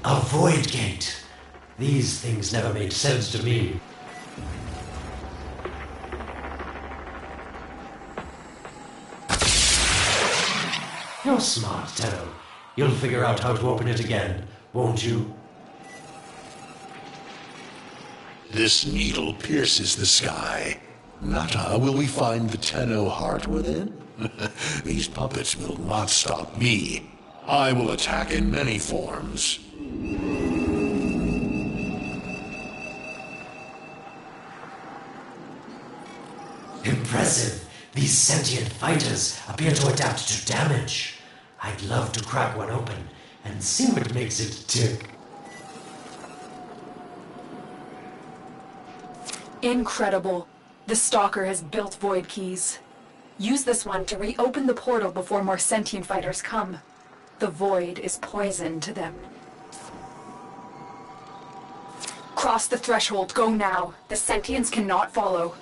A void gate. These things never made sense to me. You're smart, Tenno. You'll figure out how to open it again, won't you? This needle pierces the sky. Not how will we find the Tenno heart within? These puppets will not stop me. I will attack in many forms. Impressive. These sentient fighters appear to adapt to damage. I'd love to crack one open and see what makes it tick. Incredible. The Stalker has built void keys. Use this one to reopen the portal before more sentient fighters come. The void is poison to them. Cross the threshold. Go now. The sentients cannot follow.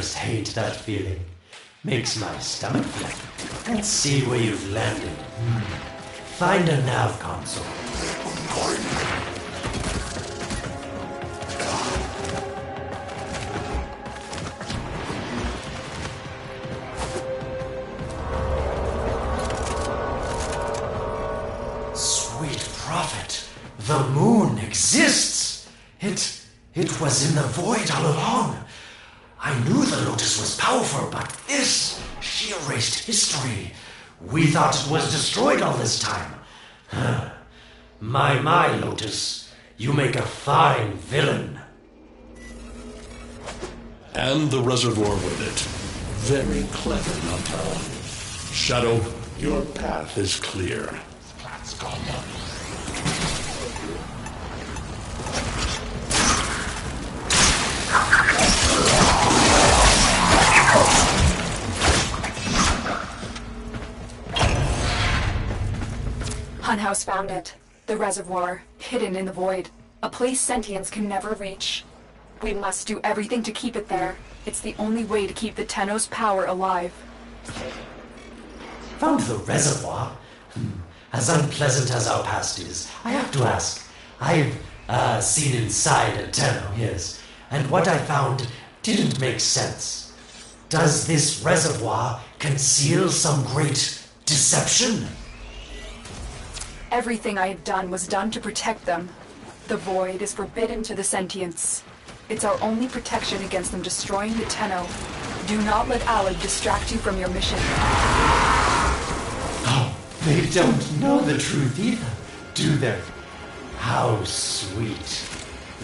just hate that feeling. Makes my stomach flip. Let's see where you've landed. Find a nav console. Sweet prophet, the moon exists. It was in the void all along. I knew the Lotus was powerful, but this, she erased history. We thought it was destroyed all this time. My, Lotus, you make a fine villain. And the reservoir with it. Very clever, Nanta. Shadow, your path is clear. Hunhouse found it. The reservoir, hidden in the void. A place sentients can never reach. We must do everything to keep it there. It's the only way to keep the Tenno's power alive. Found the reservoir? As unpleasant as our past is, I have to ask. I've seen inside a Tenno, yes, and what I found didn't make sense. Does this reservoir conceal some great deception? Everything I had done was done to protect them. The void is forbidden to the sentients. It's our only protection against them destroying the Tenno. Do not let Alad distract you from your mission. Oh, they don't know the truth either, do they? How sweet.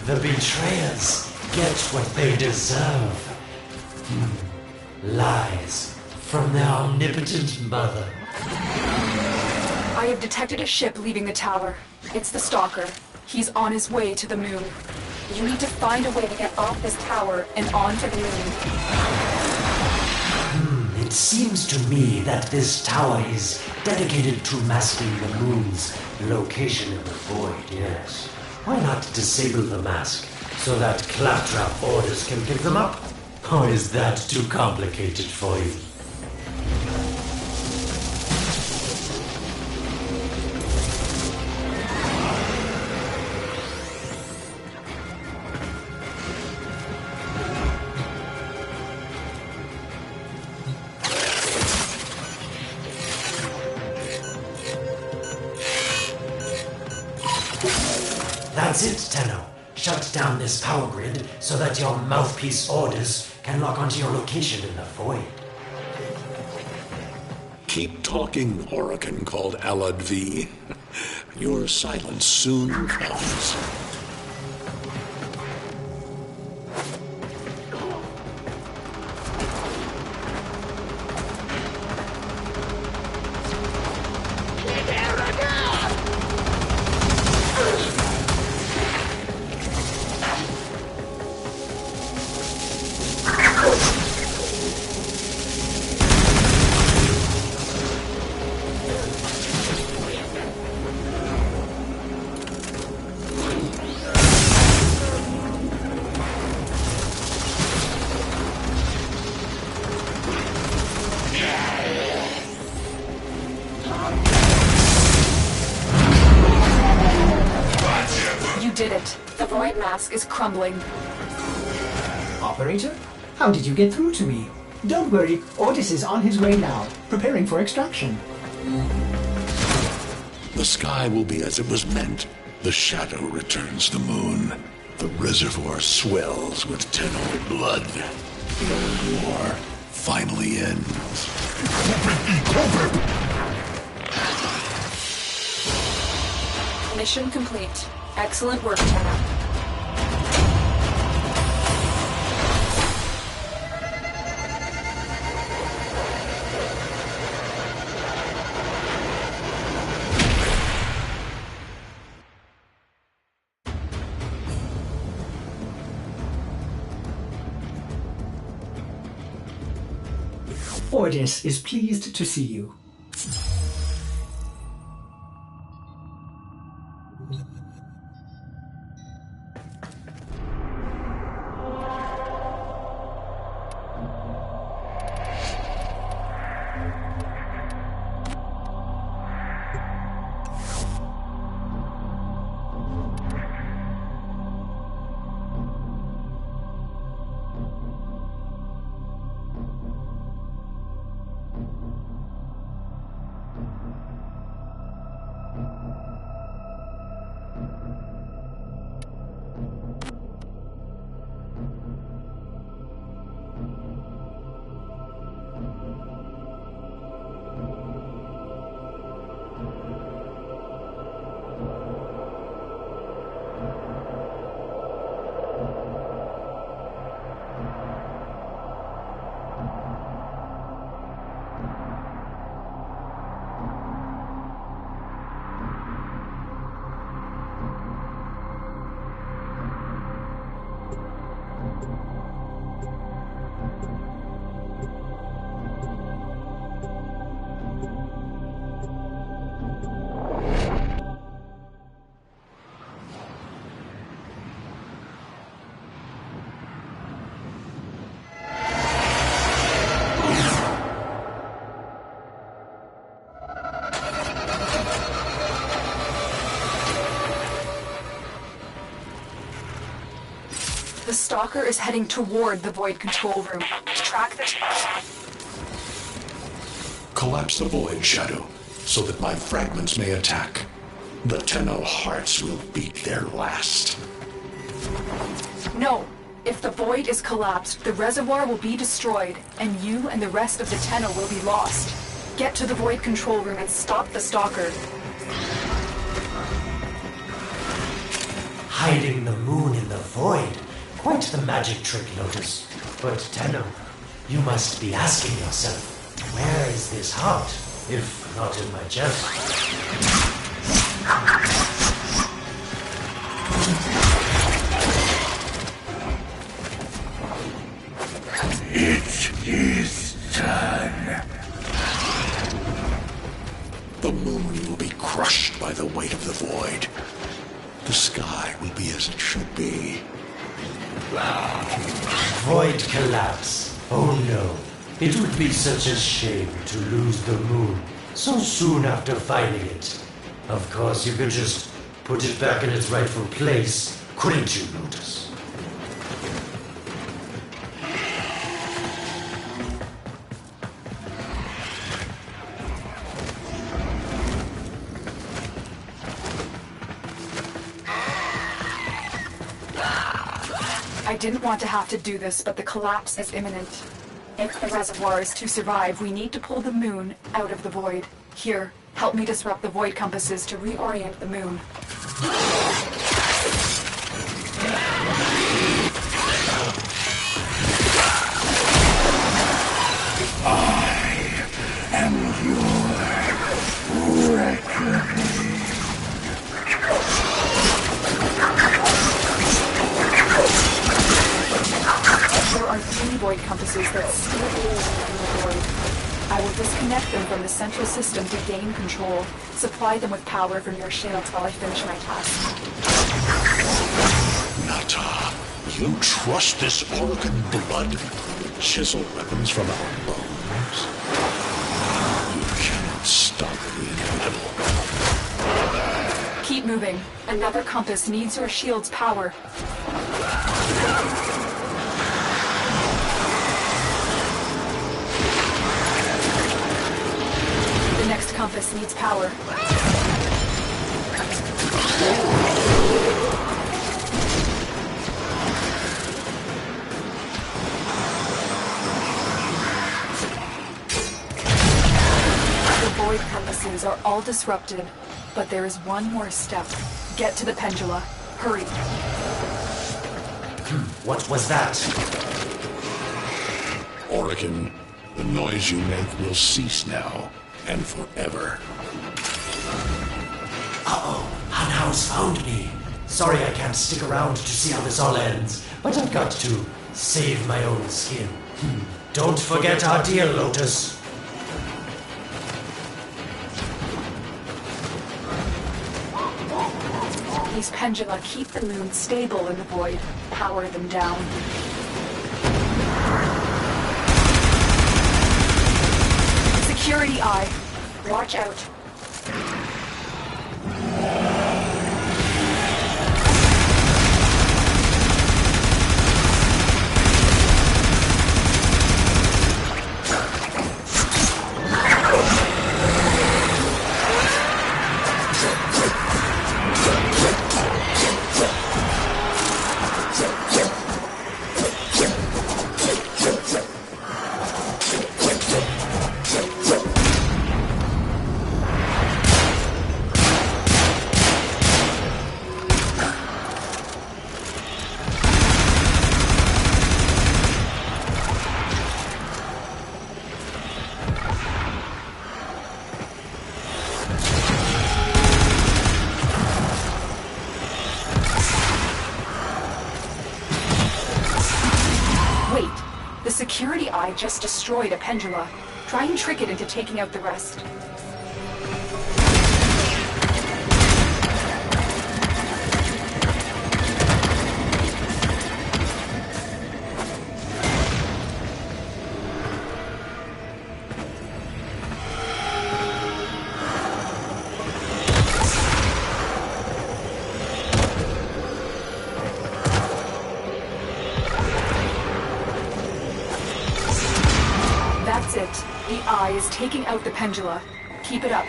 The betrayers get what they deserve. Lies from their omnipotent mother. I have detected a ship leaving the tower. It's the Stalker. He's on his way to the moon. You need to find a way to get off this tower and onto the moon. It seems to me that this tower is dedicated to masking the moon's location in the void, yes. Why not disable the mask so that claptrap orders can pick them up? Or is that too complicated for you? That's it, Tenno. Shut down this power grid so that your mouthpiece orders can lock onto your location in the void. Keep talking, Orokin called Alad V. Your silence soon comes. Did it. The void mask is crumbling. Operator? How did you get through to me? Don't worry, Otis is on his way now, preparing for extraction. The sky will be as it was meant. The shadow returns the moon. The reservoir swells with Tenno blood. The war finally ends. Mission complete. Excellent work, Tenno. Otis is pleased to see you. The Stalker is heading toward the Void control room. Track the... Collapse the Void, Shadow, so that my fragments may attack. The Tenno hearts will beat their last. No. If the Void is collapsed, the reservoir will be destroyed, and you and the rest of the Tenno will be lost. Get to the Void control room and stop the Stalker. Hiding the moon in the void. Quite the magic trick, Lotus. But Tenno, you must be asking yourself, where is this heart, if not in my chest? It is done. The moon will be crushed by the weight of the void. The sky will be as it should be. Void collapse. Oh no. It would be such a shame to lose the moon so soon after finding it. Of course, you could just put it back in its rightful place, couldn't you, Lotus? I didn't want to have to do this, but the collapse is imminent. If the reservoir is to survive, we need to pull the moon out of the void. Here, help me disrupt the void compasses to reorient the moon. I am your reckoning. There are 3 void compasses that steer away from the void. I will disconnect them from the central system to gain control. Supply them with power from your shields while I finish my task. Nata, you trust this organ blood? Chisel weapons from our bones? You cannot stop the inevitable. Keep moving. Another compass needs your shield's power. The next compass needs power. The void compasses are all disrupted, but there is one more step. Get to the pendula. Hurry. What was that? Orokin, the noise you make will cease now and forever. Uh-oh, Hanhouse found me. Sorry I can't stick around to see how this all ends, but I've got to save my own skin. Don't forget our deal, Lotus. These pendula keep the moon stable in the void. Power them down. Security eye. Watch out. AI just destroyed a pendula. Try and trick it into taking out the rest. That's it. The eye is taking out the pendula. Keep it up.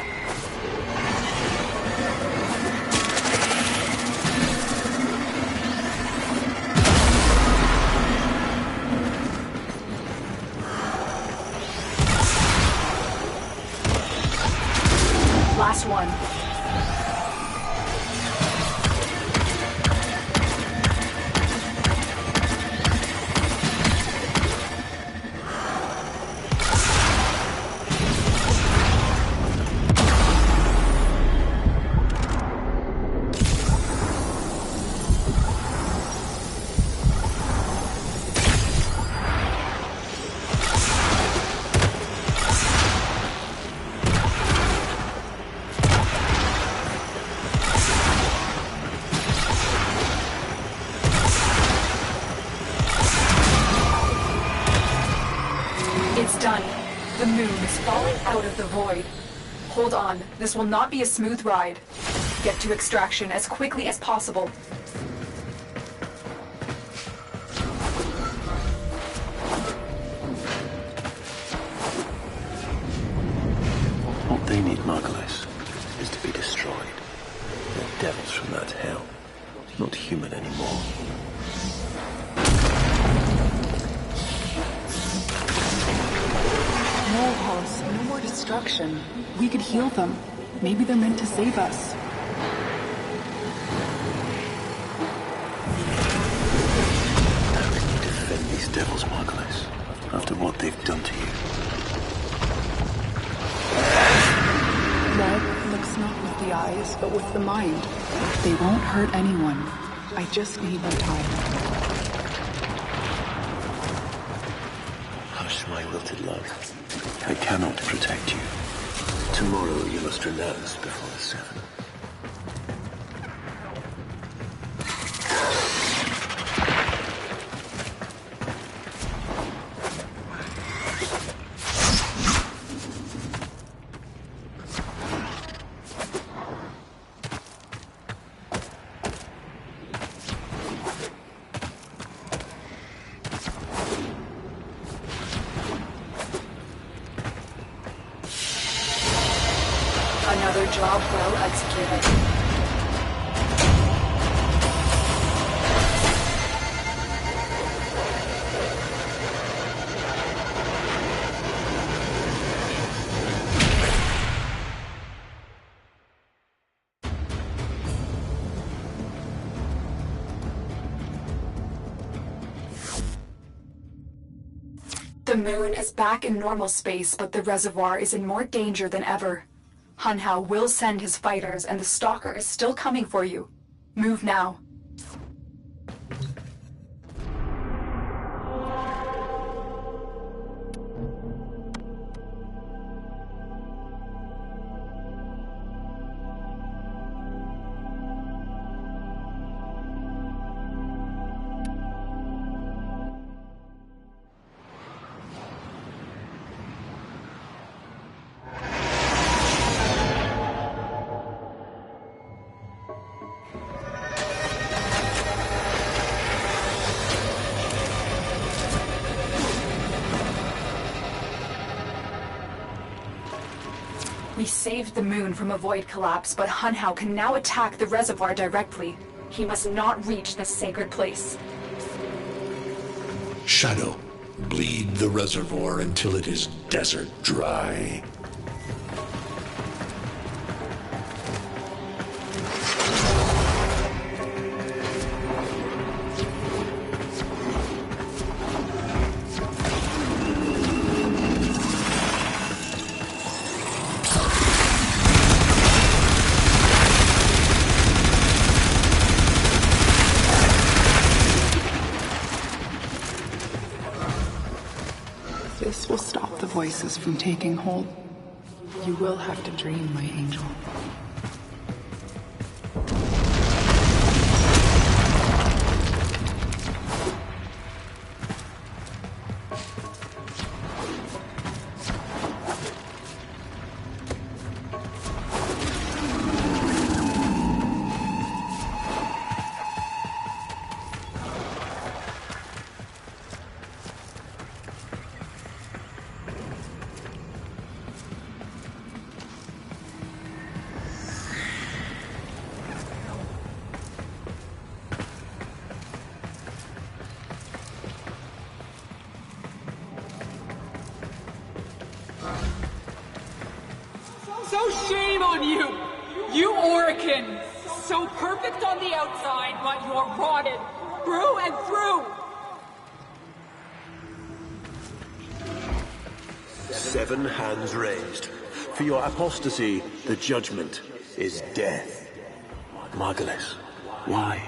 Last one. It's done. The moon is falling out of the void. Hold on, this will not be a smooth ride. Get to extraction as quickly as possible. What they need, Margulis, is to be destroyed. They're devils from that hell, not human anymore. No, Hoss, no more destruction. We could heal them. Maybe they're meant to save us. How can you defend these devils, Margulis, after what they've done to you? Red looks not with the eyes, but with the mind. They won't hurt anyone. I just need more time. Hush, my wilted love. I cannot protect you. Tomorrow you must renounce before the seven. Another job well executed. The moon is back in normal space, but the reservoir is in more danger than ever. Hunhao will send his fighters, and the Stalker is still coming for you. Move now. We saved the moon from a void collapse, but Hunhao can now attack the reservoir directly. He must not reach this sacred place. Shadow, bleed the reservoir until it is desert dry. voices from taking hold. You will have to dream, my angel. So shame on you! You Orican! So perfect on the outside, but you're rotted through and through! 7 hands raised. For your apostasy, the judgment is death. Margulis, why?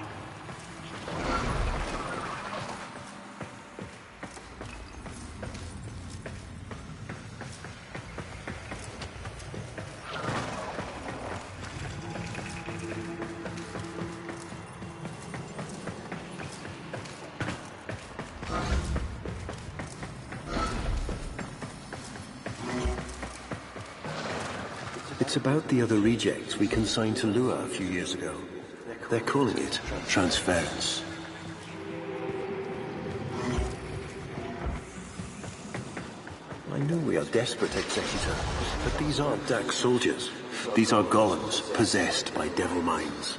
It's about the other rejects we consigned to Lua a few years ago. They're calling it transference. I know we are desperate, Executor, but these aren't Dark soldiers. These are golems possessed by devil minds.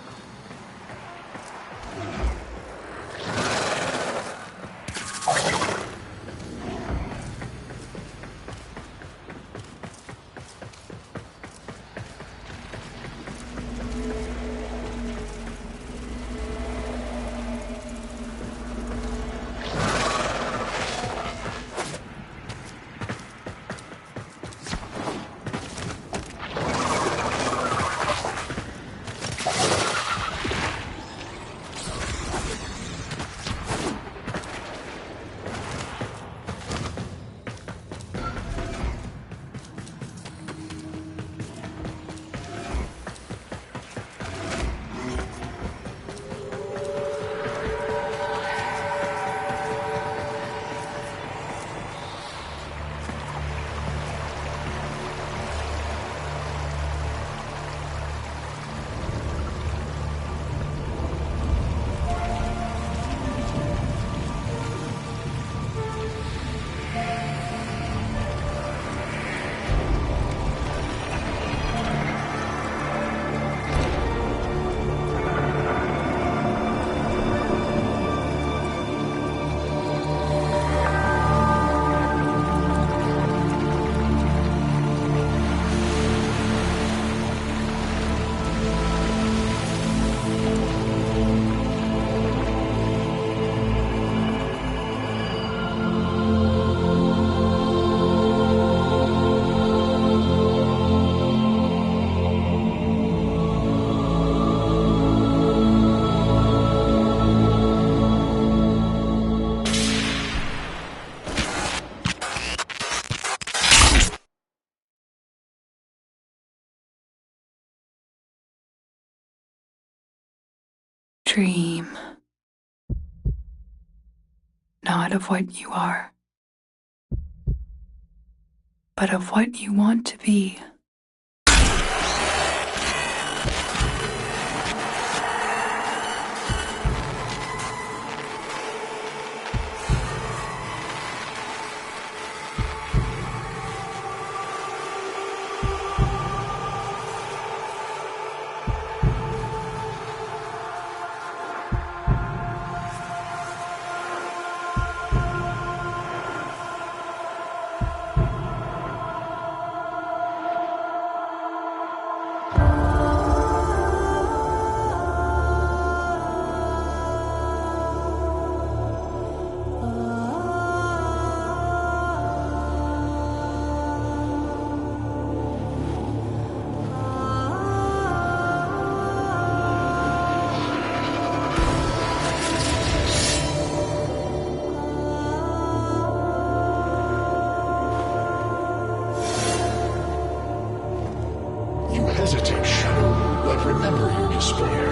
Dream. Not of what you are, but of what you want to be. hesitate, Shadow, but remember your despair.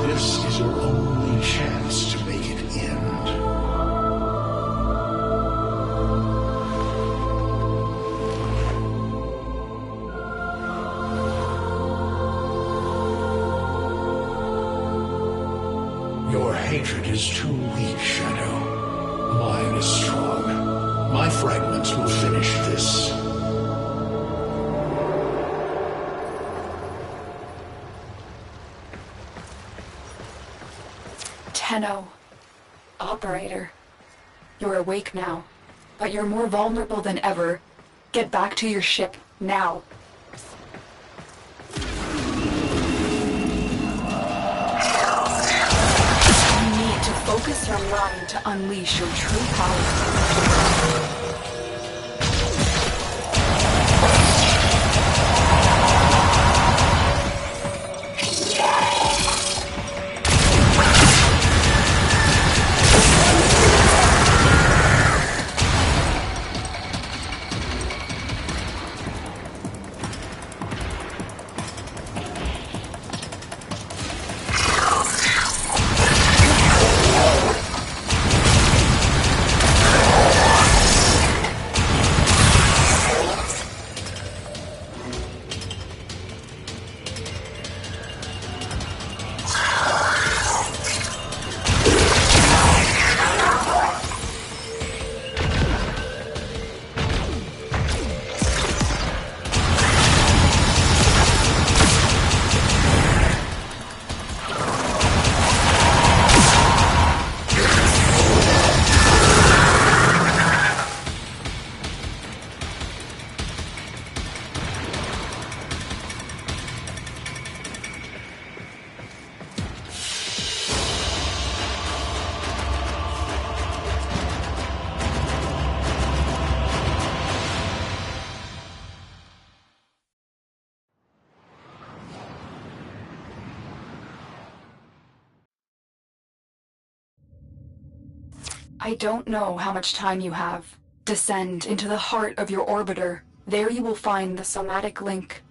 This is your only chance to make it end. Your hatred is too weak, Shadow. Mine is strong. My fragments will finish this. Tenno. Operator. You're awake now, but you're more vulnerable than ever. Get back to your ship, now. You need to focus your mind to unleash your true power. I don't know how much time you have. Descend into the heart of your orbiter. There you will find the somatic link.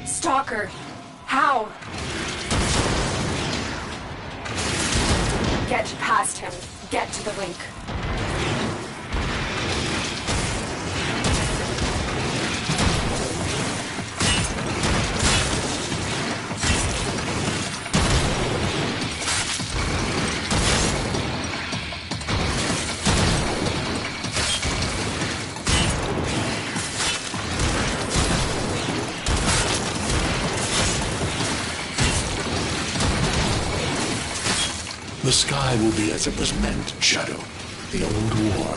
Stalker! How? Get past him. Get to the link. The sky will be as it was meant, Shadow. The old war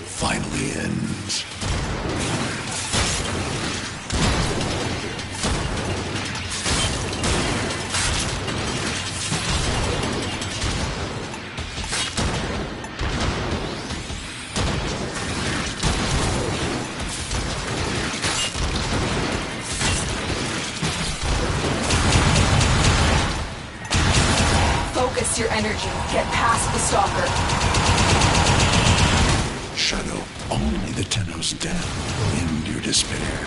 finally ends. Focus your energy. Get past the Stalker. Shadow, only the Tenno's death will end your despair.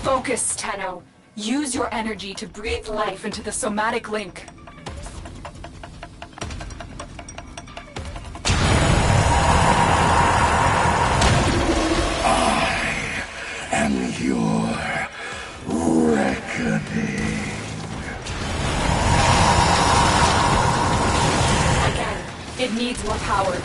Focus, Tenno. Use your energy to breathe life into the somatic link. I am your reckoning. Again, it needs more power.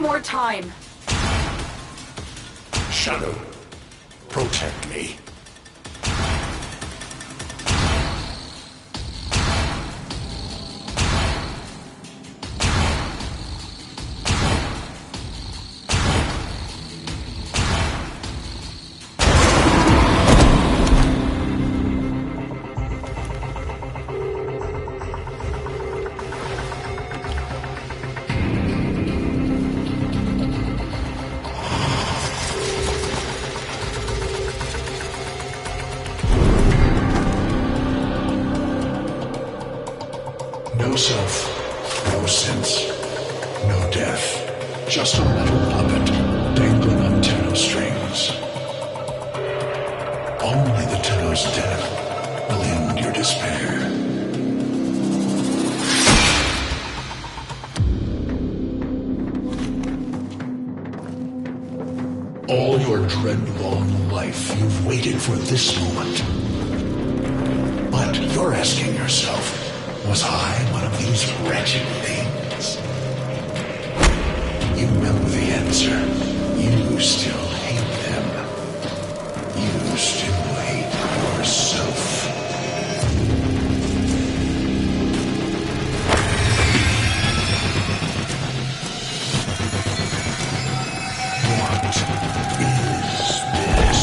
more time. Shadow, protect me. No self, no sense, no death. Just a metal puppet dangling on Tenno strings. Only the Tenno's death will end your despair. All your dread-long life, you've waited for this moment. But you're asking yourself, was I one of these wretched things? You know the answer. You still hate them. You still hate yourself. What is this?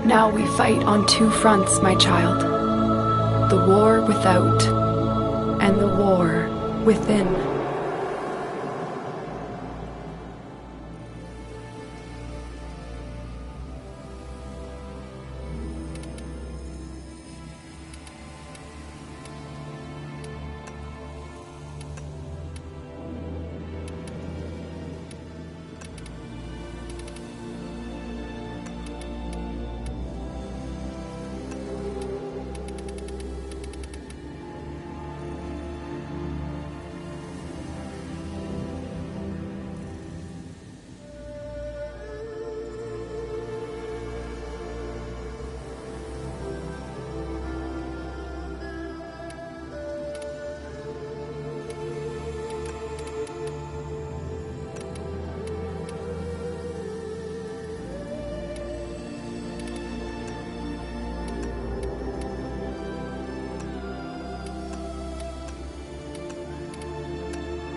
Now we fight on two fronts, my child. The war without, and the war within.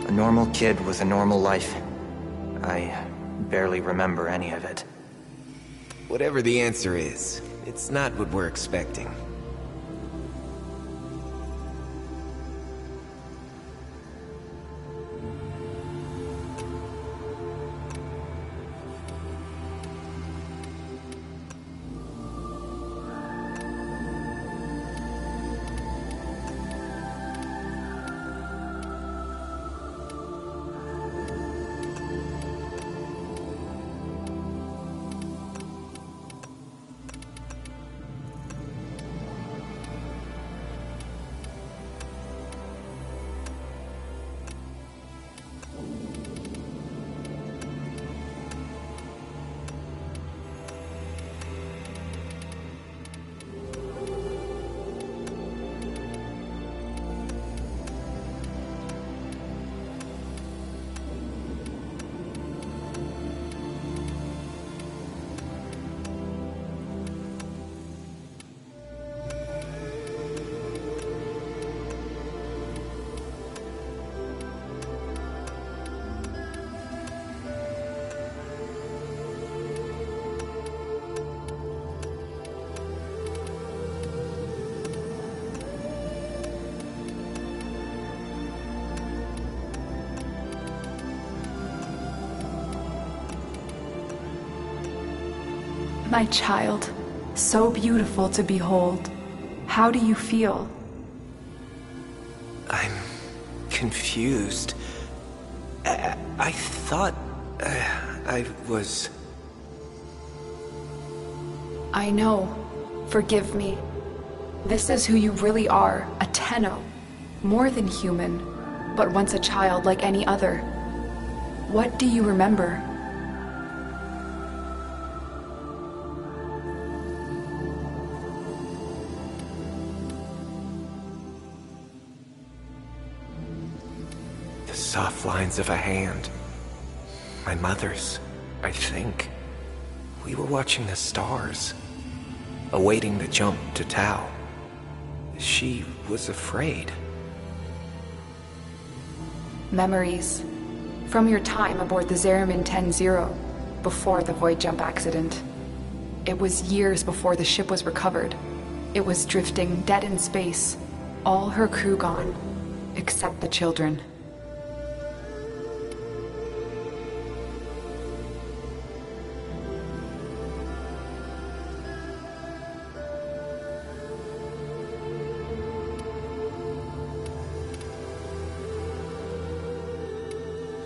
A normal kid with a normal life. I barely remember any of it. Whatever the answer is, it's not what we're expecting. My child, so beautiful to behold. How do you feel? I'm confused. I thought I was... I know. Forgive me. This is who you really are, a Tenno. More than human, but once a child like any other. What do you remember? The soft lines of a hand. My mother's, I think. We were watching the stars, awaiting the jump to Tau. She was afraid. Memories. From your time aboard the Zeramin 10-0, before the void jump accident. It was years before the ship was recovered. It was drifting dead in space. All her crew gone, except the children.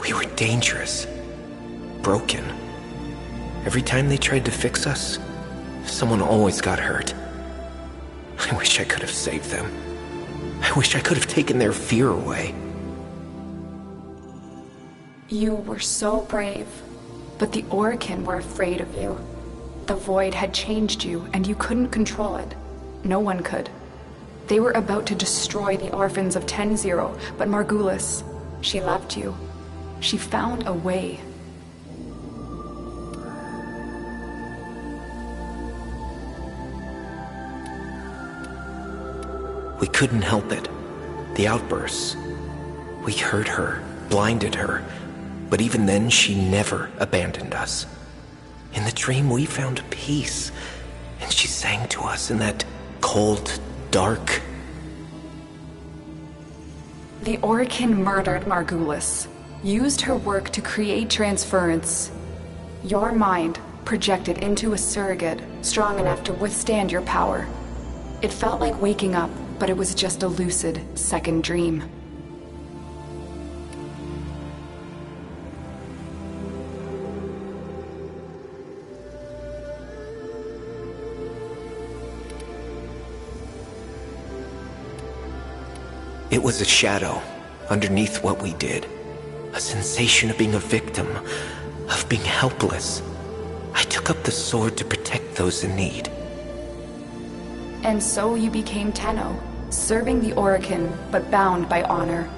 We were dangerous. Broken. Every time they tried to fix us, someone always got hurt. I wish I could have saved them. I wish I could have taken their fear away. You were so brave, but the Orokin were afraid of you. The void had changed you, and you couldn't control it. No one could. They were about to destroy the orphans of 10-0, but Margulis, she loved you. She found a way. We couldn't help it. The outbursts. We hurt her, blinded her, but even then she never abandoned us. In the dream we found peace, and she sang to us in that cold, dark... The Orokin murdered Margulis. Used her work to create transference. Your mind projected into a surrogate strong enough to withstand your power. It felt like waking up, but it was just a lucid second dream. It was a shadow underneath what we did. A sensation of being a victim, of being helpless. I took up the sword to protect those in need. And so you became Tenno, serving the Orokin, but bound by honor.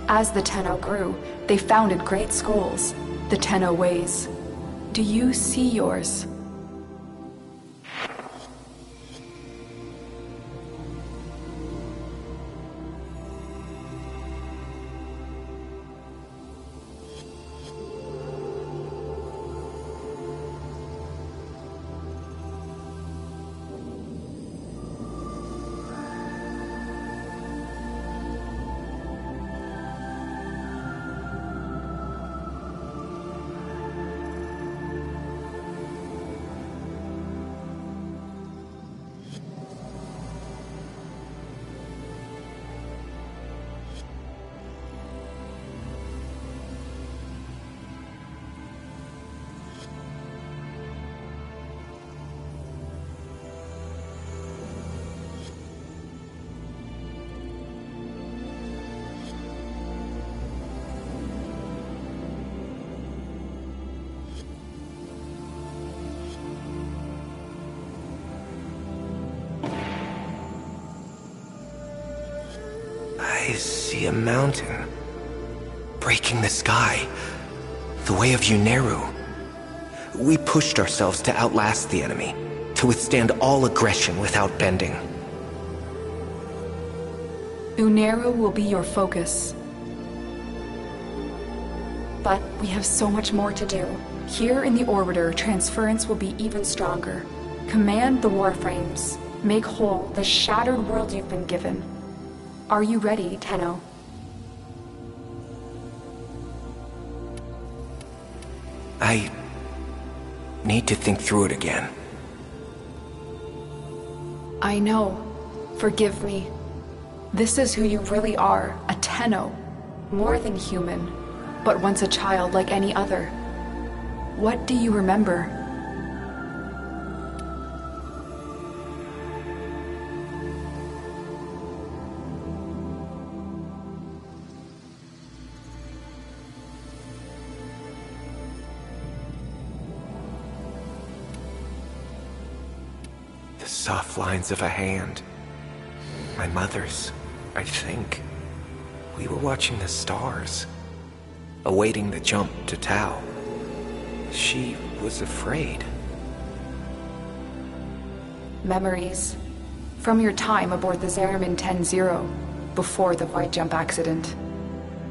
As the Tenno grew, they founded great schools, the Tenno ways. Do you see yours? I see a mountain, breaking the sky, the way of Uneru. We pushed ourselves to outlast the enemy, to withstand all aggression without bending. Uneru will be your focus. But we have so much more to do. Here in the Orbiter, transference will be even stronger. Command the Warframes. Make whole the shattered world you've been given. Are you ready, Tenno? I need to think through it again. I know. Forgive me. This is who you really are, a Tenno. More than human, but once a child like any other. What do you remember? The soft lines of a hand. My mother's, I think. We were watching the stars, awaiting the jump to Tau. She was afraid. Memories. From your time aboard the Zariman 10-0, before the void jump accident.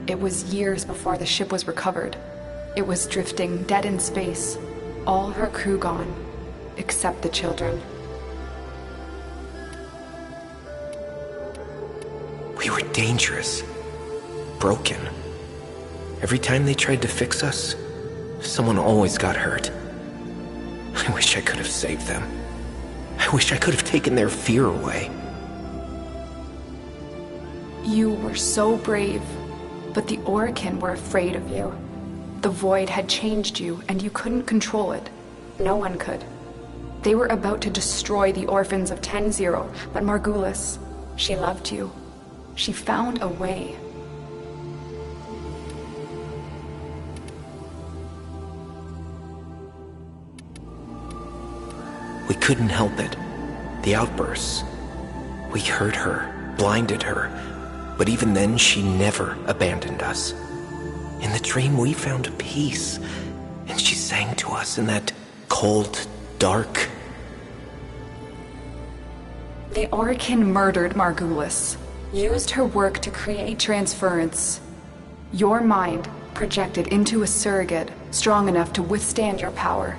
It was years before the ship was recovered. It was drifting dead in space. All her crew gone, except the children. We were dangerous. Broken. Every time they tried to fix us, someone always got hurt. I wish I could have saved them. I wish I could have taken their fear away. You were so brave, but the Orokin were afraid of you. The void had changed you, and you couldn't control it. No one could. They were about to destroy the orphans of 10-0, but Margulis, she loved you. She found a way. We couldn't help it. The outbursts. We hurt her, blinded her, but even then she never abandoned us. In the dream we found peace, and she sang to us in that cold, dark... The Orokin murdered Margulis, used her work to create transference. Your mind projected into a surrogate strong enough to withstand your power.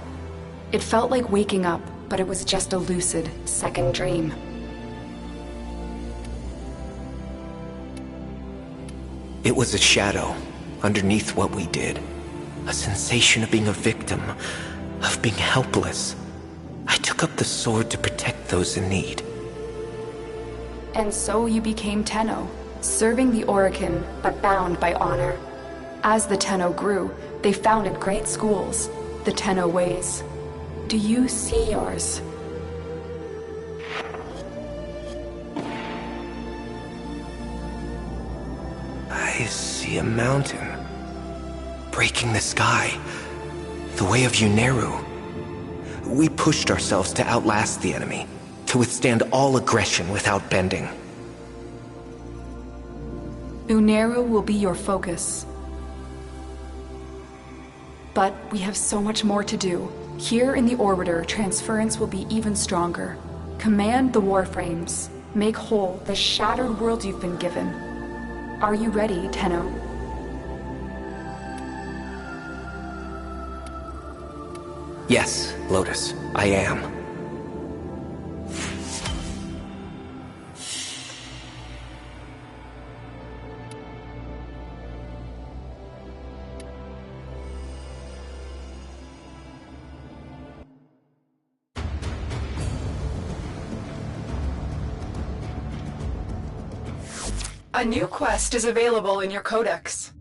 It felt like waking up, but it was just a lucid second dream. It was a shadow underneath what we did. A sensation of being a victim, of being helpless. I took up the sword to protect those in need. And so you became Tenno, serving the Orokin, but bound by honor. As the Tenno grew, they founded great schools, the Tenno ways. Do you see yours? I see a mountain, breaking the sky, the way of Yuneru. We pushed ourselves to outlast the enemy, to withstand all aggression without bending. Uneru will be your focus. But we have so much more to do. Here in the Orbiter, transference will be even stronger. Command the Warframes. Make whole the shattered world you've been given. Are you ready, Tenno? Yes, Lotus, I am. A new quest is available in your codex.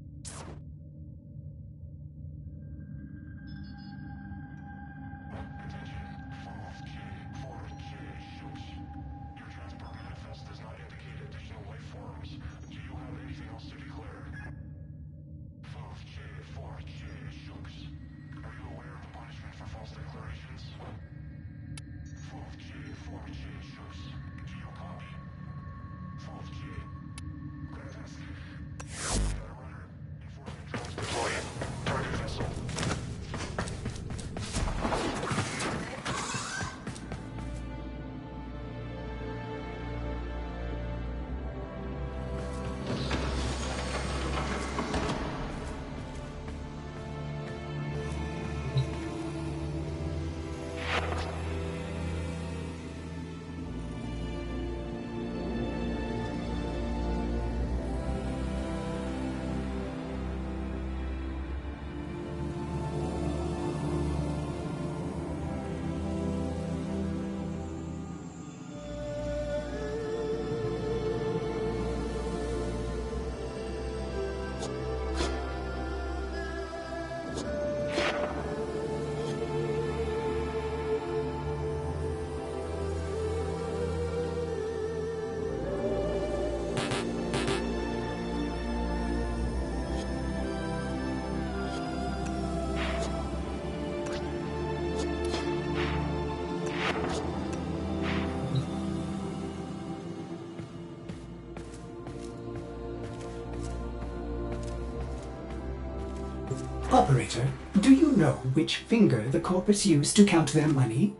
Operator, do you know which finger the corporates use to count their money?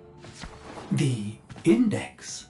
The index.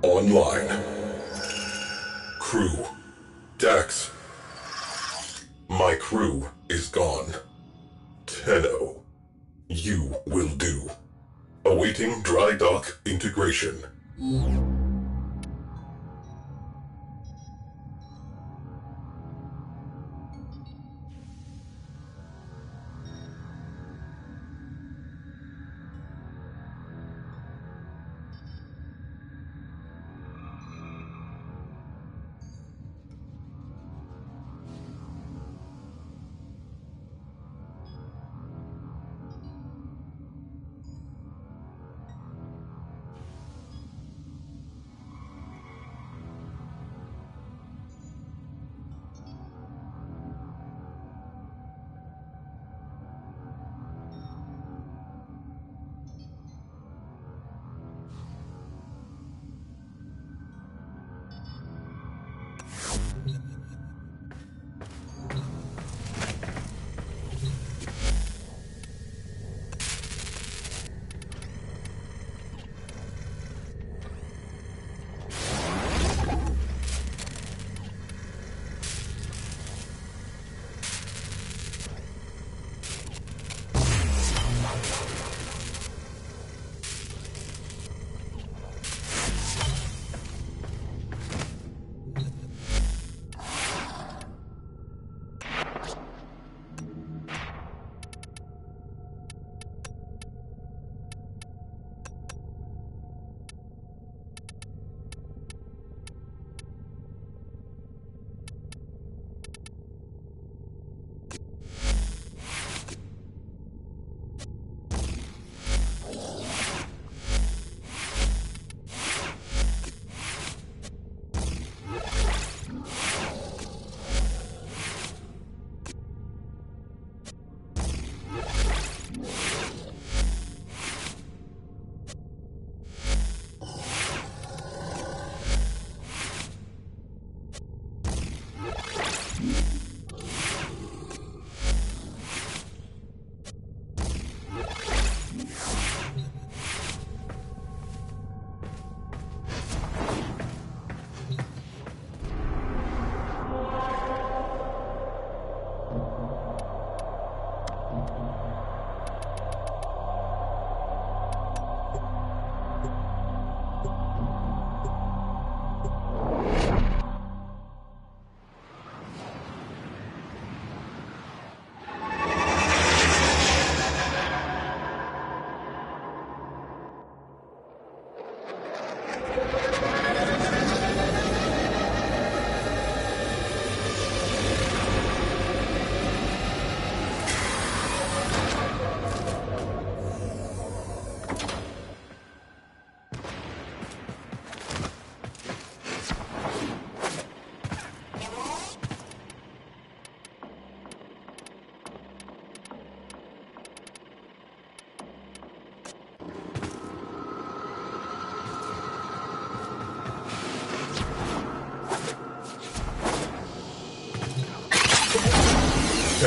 Online. Crew. Dax. My crew is gone. Tenno. You will do. Awaiting dry dock integration.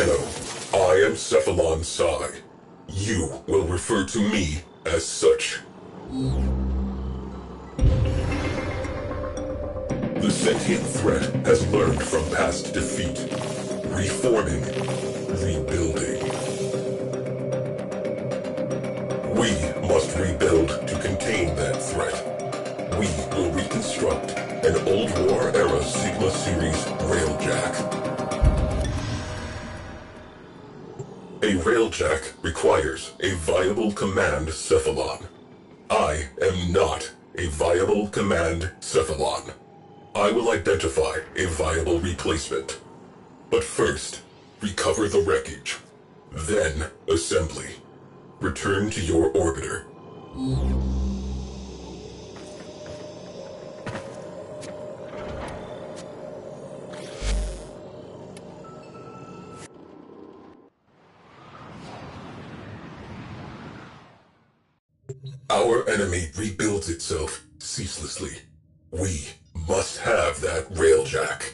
Tenno, I am Cephalon Sai. You will refer to me as such. The sentient threat has learned from past defeat. Reforming, rebuilding. We must rebuild to contain that threat. We will reconstruct an old war-era Sigma Series railjack. A railjack requires a viable command cephalon. I am not a viable command cephalon. I will identify a viable replacement. But first, recover the wreckage. Then, assembly. Return to your orbiter. Our enemy rebuilds itself ceaselessly. We must have that railjack.